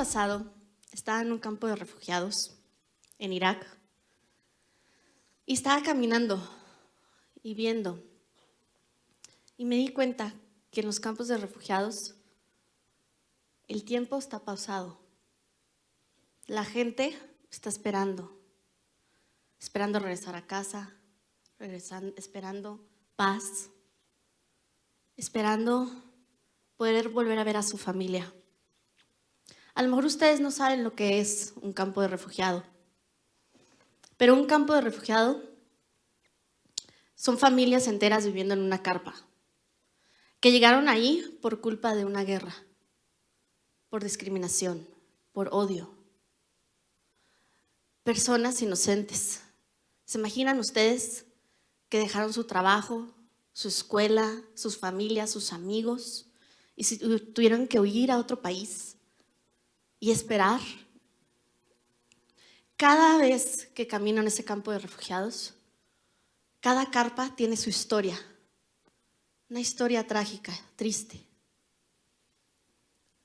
pasado estaba en un campo de refugiados en Irak y estaba caminando y viendo y me di cuenta que en los campos de refugiados el tiempo está pausado. La gente está esperando regresar a casa, esperando paz, esperando poder volver a ver a su familia. A lo mejor ustedes no saben lo que es un campo de refugiado, pero un campo de refugiado son familias enteras viviendo en una carpa, que llegaron ahí por culpa de una guerra, por discriminación, por odio. Personas inocentes. ¿Se imaginan ustedes que dejaron su trabajo, su escuela, sus familias, sus amigos y tuvieron que huir a otro país y esperar? Cada vez que camino en ese campo de refugiados, cada carpa tiene su historia, una historia trágica, triste.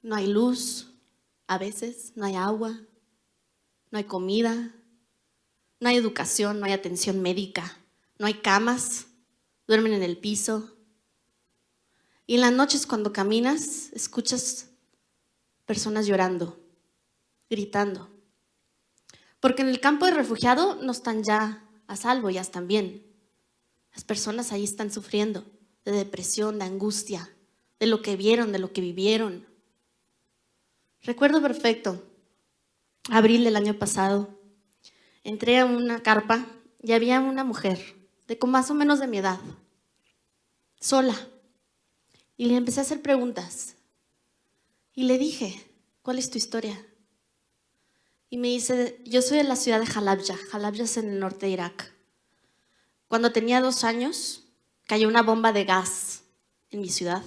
No hay luz, a veces, no hay agua, no hay comida, no hay educación, no hay atención médica, no hay camas, duermen en el piso. Y en las noches cuando caminas, escuchas personas llorando, gritando. Porque en el campo de refugiado no están ya a salvo, ya están bien. Las personas ahí están sufriendo de depresión, de angustia, de lo que vieron, de lo que vivieron. Recuerdo perfecto, abril del año pasado, entré a una carpa y había una mujer de más o menos de mi edad, sola. Y le empecé a hacer preguntas. Y le dije, ¿cuál es tu historia? Y me dice, yo soy de la ciudad de Halabja. Halabja es en el norte de Irak. Cuando tenía 2 años, cayó una bomba de gas en mi ciudad.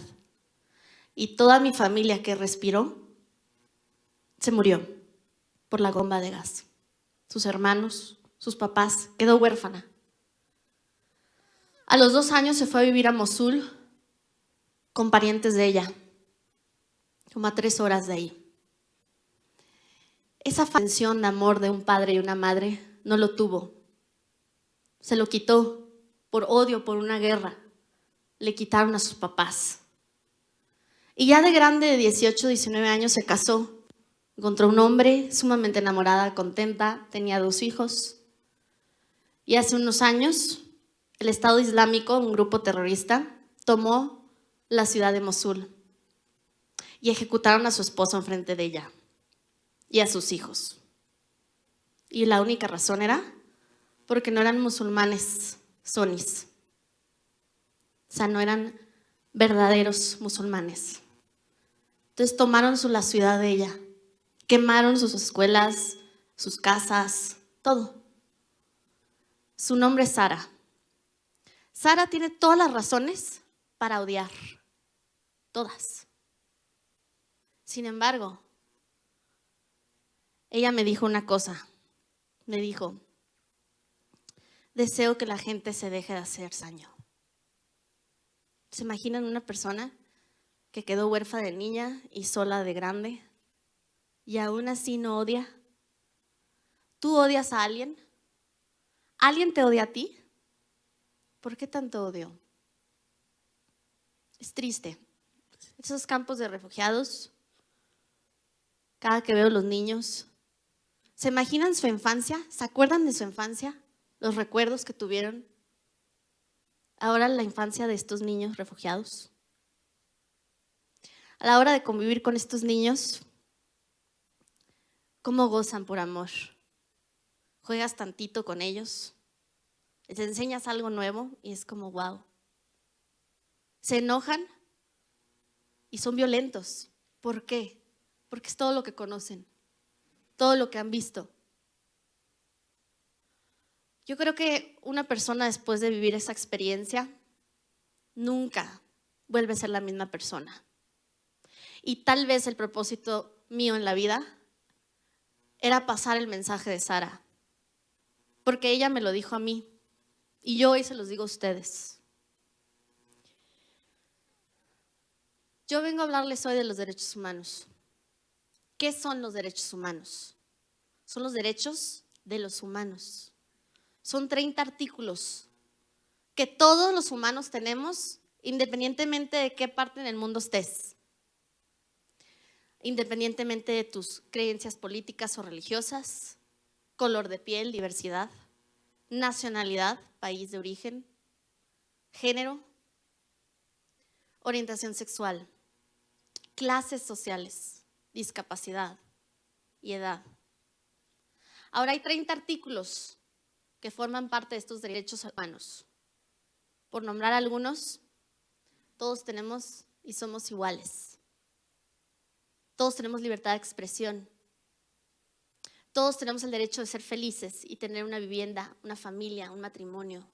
Y toda mi familia que respiró se murió por la bomba de gas. Sus hermanos, sus papás, quedó huérfana. A los 2 años se fue a vivir a Mosul con parientes de ella, como a 3 horas de ahí. Esa atención de amor de un padre y una madre no lo tuvo. Se lo quitó por odio, por una guerra. Le quitaron a sus papás. Y ya de grande, de 18, 19 años, se casó. Encontró un hombre sumamente enamorada, contenta, tenía 2 hijos. Y hace unos años, el Estado Islámico, un grupo terrorista, tomó la ciudad de Mosul y ejecutaron a su esposo enfrente de ella y a sus hijos. Y la única razón era porque no eran musulmanes sunnis. O sea, no eran verdaderos musulmanes. Entonces tomaron la ciudad de ella, quemaron sus escuelas, sus casas, todo. Su nombre es Sara. Sara tiene todas las razones para odiar, todas. Sin embargo, ella me dijo una cosa, me dijo, deseo que la gente se deje de hacer daño. ¿Se imaginan una persona que quedó huérfana de niña y sola de grande y aún así no odia? ¿Tú odias a alguien? ¿Alguien te odia a ti? ¿Por qué tanto odio? Es triste. Esos campos de refugiados, cada que veo a los niños, ¿se imaginan su infancia? ¿Se acuerdan de su infancia? Los recuerdos que tuvieron. Ahora la infancia de estos niños refugiados. A la hora de convivir con estos niños, ¿cómo gozan por amor? Juegas tantito con ellos, les enseñas algo nuevo y es como wow. Se enojan y son violentos. ¿Por qué? Porque es todo lo que conocen, todo lo que han visto. Yo creo que una persona después de vivir esa experiencia nunca vuelve a ser la misma persona. Y tal vez el propósito mío en la vida era pasar el mensaje de Sara, porque ella me lo dijo a mí y yo hoy se los digo a ustedes. Yo vengo a hablarles hoy de los derechos humanos. ¿Qué son los derechos humanos? Son los derechos de los humanos. Son 30 artículos que todos los humanos tenemos, independientemente de qué parte en el mundo estés, independientemente de tus creencias políticas o religiosas, color de piel, diversidad, nacionalidad, país de origen, género, orientación sexual, clases sociales, discapacidad y edad. Ahora hay 30 artículos que forman parte de estos derechos humanos. Por nombrar algunos, todos tenemos y somos iguales. Todos tenemos libertad de expresión. Todos tenemos el derecho de ser felices y tener una vivienda, una familia, un matrimonio.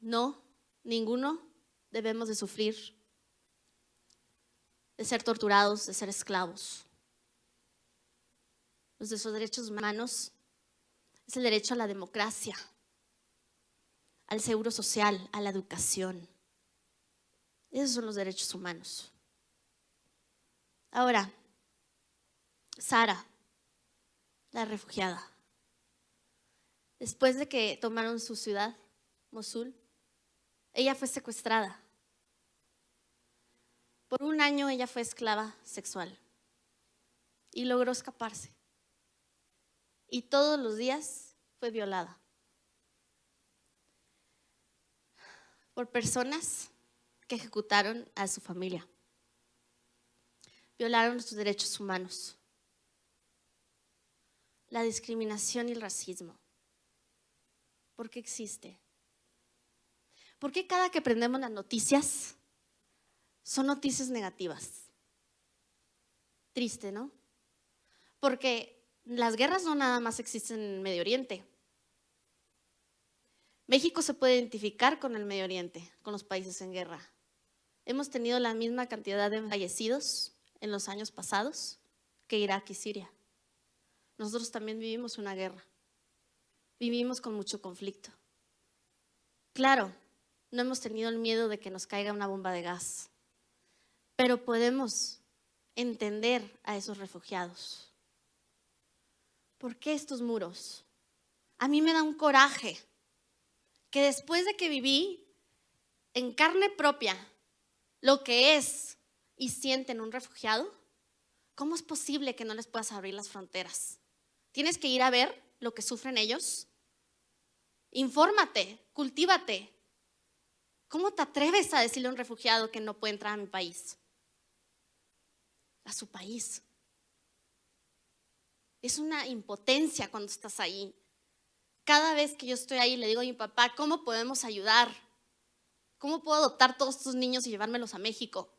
No, ninguno debemos de sufrir, de ser torturados, de ser esclavos. Los de esos derechos humanos es el derecho a la democracia, al seguro social, a la educación. Esos son los derechos humanos. Ahora, Sara, la refugiada, después de que tomaron su ciudad, Mosul, ella fue secuestrada. Por 1 año ella fue esclava sexual y logró escaparse. Y todos los días fue violada por personas que ejecutaron a su familia. Violaron sus derechos humanos. La discriminación y el racismo. ¿Por qué existe? ¿Por qué cada que prendemos las noticias son noticias negativas? Triste, ¿no? Porque las guerras no nada más existen en el Medio Oriente. México se puede identificar con el Medio Oriente, con los países en guerra. Hemos tenido la misma cantidad de fallecidos en los años pasados que Irak y Siria. Nosotros también vivimos una guerra. Vivimos con mucho conflicto. Claro, no hemos tenido el miedo de que nos caiga una bomba de gas, pero podemos entender a esos refugiados. ¿Por qué estos muros? A mí me da un coraje que después de que viví en carne propia lo que es y sienten un refugiado, ¿cómo es posible que no les puedas abrir las fronteras? Tienes que ir a ver lo que sufren ellos. Infórmate, cultívate. ¿Cómo te atreves a decirle a un refugiado que no puede entrar a mi país? A su país. Es una impotencia cuando estás ahí. Cada vez que yo estoy ahí le digo a mi papá, ¿cómo podemos ayudar? ¿Cómo puedo adoptar todos estos niños y llevármelos a México?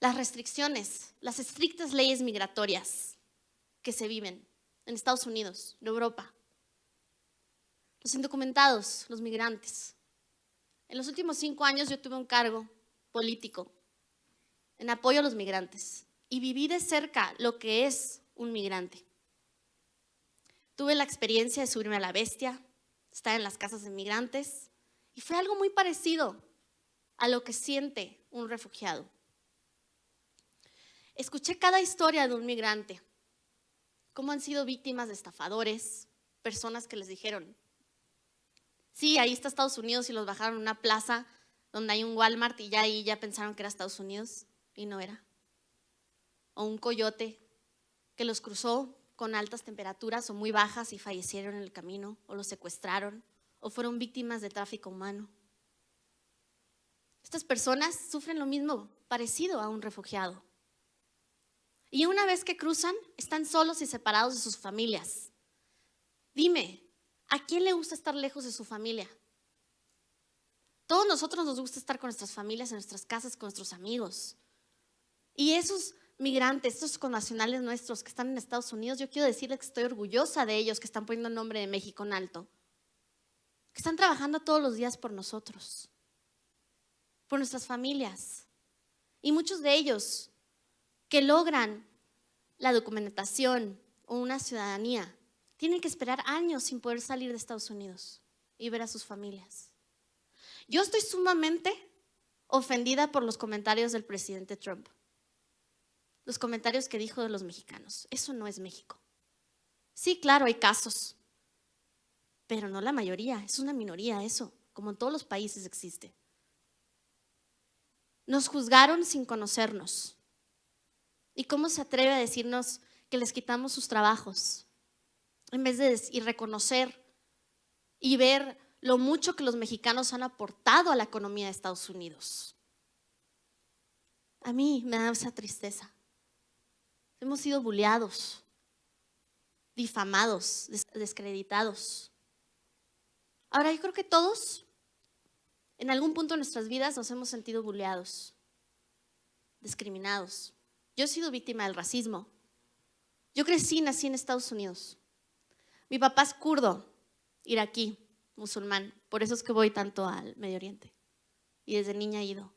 Las restricciones, las estrictas leyes migratorias que se viven en Estados Unidos, en Europa. Los indocumentados, los migrantes. En los últimos 5 años yo tuve un cargo político en apoyo a los migrantes y viví de cerca lo que es un migrante. Tuve la experiencia de subirme a la bestia, estar en las casas de migrantes y fue algo muy parecido a lo que siente un refugiado. Escuché cada historia de un migrante, cómo han sido víctimas de estafadores, personas que les dijeron, sí, ahí está Estados Unidos y los bajaron a una plaza donde hay un Walmart y ya ahí ya pensaron que era Estados Unidos y no era. O un coyote que los cruzó con altas temperaturas o muy bajas y fallecieron en el camino, o los secuestraron, o fueron víctimas de tráfico humano. Estas personas sufren lo mismo, parecido a un refugiado. Y una vez que cruzan, están solos y separados de sus familias. Dime, ¿a quién le gusta estar lejos de su familia? Todos nosotros nos gusta estar con nuestras familias, en nuestras casas, con nuestros amigos. Y esos migrantes, estos connacionales nuestros que están en Estados Unidos, yo quiero decirles que estoy orgullosa de ellos, que están poniendo el nombre de México en alto, que están trabajando todos los días por nosotros, por nuestras familias. Y muchos de ellos que logran la documentación o una ciudadanía, tienen que esperar años sin poder salir de Estados Unidos y ver a sus familias. Yo estoy sumamente ofendida por los comentarios del presidente Trump. los comentarios que dijo de los mexicanos. Eso no es México. Sí, claro, hay casos, pero no la mayoría, es una minoría eso, como en todos los países existe. Nos juzgaron sin conocernos. ¿Y cómo se atreve a decirnos que les quitamos sus trabajos? En vez de reconocer y ver lo mucho que los mexicanos han aportado a la economía de Estados Unidos. A mí me da esa tristeza. Hemos sido bulleados, difamados, descreditados. Ahora, yo creo que todos, en algún punto de nuestras vidas, nos hemos sentido bulleados, discriminados. Yo he sido víctima del racismo. Yo nací en Estados Unidos. Mi papá es kurdo, iraquí, musulmán. Por eso es que voy tanto al Medio Oriente. Y desde niña he ido.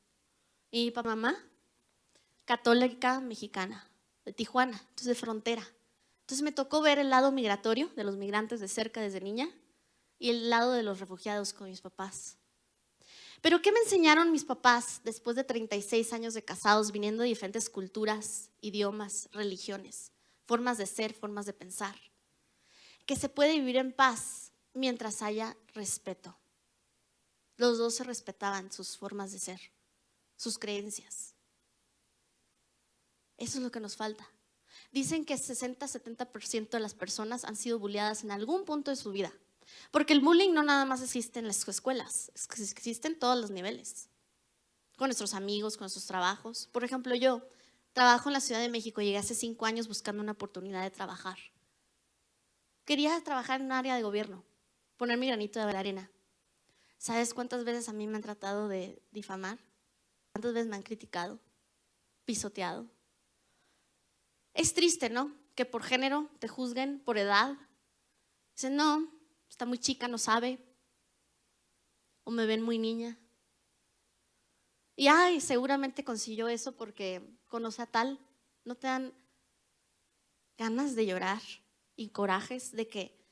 Y mi mamá, católica mexicana, de Tijuana, entonces de frontera. Entonces me tocó ver el lado migratorio de los migrantes de cerca desde niña y el lado de los refugiados con mis papás. Pero ¿qué me enseñaron mis papás después de 36 años de casados, viniendo de diferentes culturas, idiomas, religiones, formas de ser, formas de pensar? Que se puede vivir en paz mientras haya respeto. Los dos se respetaban sus formas de ser, sus creencias. Eso es lo que nos falta. Dicen que 60-70% de las personas han sido bulleadas en algún punto de su vida. Porque el bullying no nada más existe en las escuelas, existe en todos los niveles. Con nuestros amigos, con nuestros trabajos. Por ejemplo, yo trabajo en la Ciudad de México, llegué hace 5 años buscando una oportunidad de trabajar. Quería trabajar en un área de gobierno, poner mi granito de arena. ¿Sabes cuántas veces a mí me han tratado de difamar? ¿Cuántas veces me han criticado, pisoteado? Es triste, ¿no? Que por género te juzguen, por edad. Dicen, no, está muy chica, no sabe. O me ven muy niña. Y ay, seguramente consiguió eso porque conoce a tal. ¿No te dan ganas de llorar y corajes de que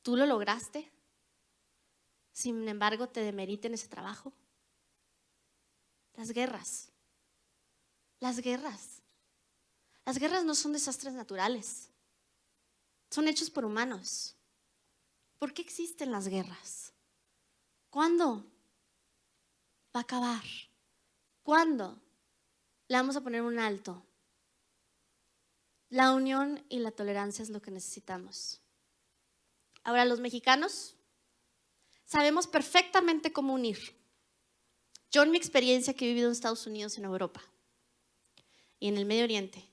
tú lo lograste? Sin embargo, te demeriten ese trabajo. Las guerras. Las guerras no son desastres naturales. Son hechos por humanos. ¿Por qué existen las guerras? ¿Cuándo va a acabar? ¿Cuándo le vamos a poner un alto? La unión y la tolerancia es lo que necesitamos. Ahora, los mexicanos sabemos perfectamente cómo unir. Yo en mi experiencia que he vivido en Estados Unidos, en Europa y en el Medio Oriente,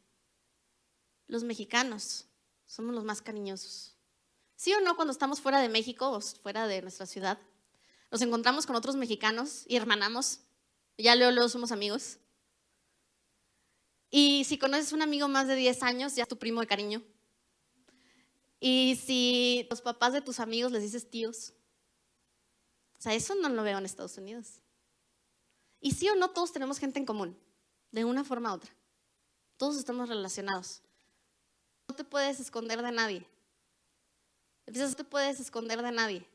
los mexicanos somos los más cariñosos. ¿Sí o no? Cuando estamos fuera de México o fuera de nuestra ciudad, nos encontramos con otros mexicanos y hermanamos, ya luego somos amigos. Y si conoces un amigo más de 10 años, ya es tu primo de cariño. Y si los papás de tus amigos les dices tíos. O sea, eso no lo veo en Estados Unidos. Y sí o no, todos tenemos gente en común, de una forma u otra. Todos estamos relacionados. No te puedes esconder de nadie. No te puedes esconder de nadie.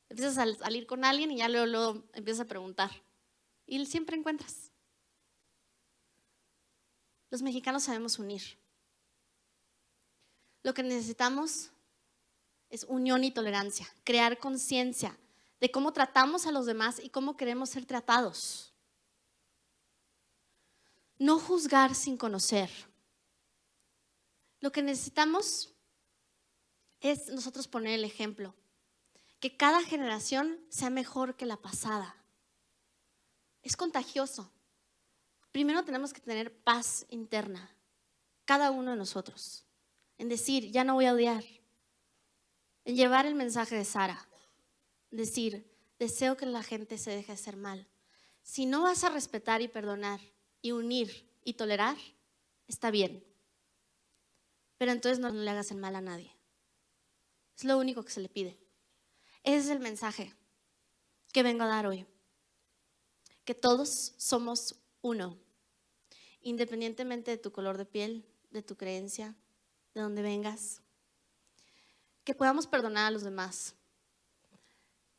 Empiezas a salir con alguien y ya luego empiezas a preguntar. Y siempre encuentras. Los mexicanos sabemos unir. Lo que necesitamos es unión y tolerancia, crear conciencia de cómo tratamos a los demás y cómo queremos ser tratados. No juzgar sin conocer. Lo que necesitamos es nosotros poner el ejemplo, que cada generación sea mejor que la pasada. Es contagioso. Primero tenemos que tener paz interna, cada uno de nosotros, en decir, ya no voy a odiar, en llevar el mensaje de Sara, decir, deseo que la gente se deje hacer mal. Si no vas a respetar y perdonar y unir y tolerar, está bien, pero entonces no le hagas el mal a nadie. Es lo único que se le pide. Ese es el mensaje que vengo a dar hoy, que todos somos uno, independientemente de tu color de piel, de tu creencia, de donde vengas, que podamos perdonar a los demás.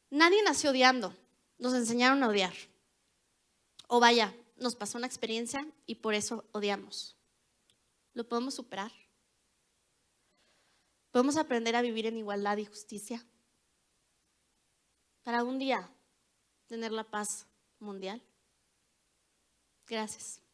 Nadie nació odiando, nos enseñaron a odiar. O vaya, nos pasó una experiencia y por eso odiamos. Lo podemos superar. Podemos aprender a vivir en igualdad y justicia para un día tener la paz mundial. Gracias.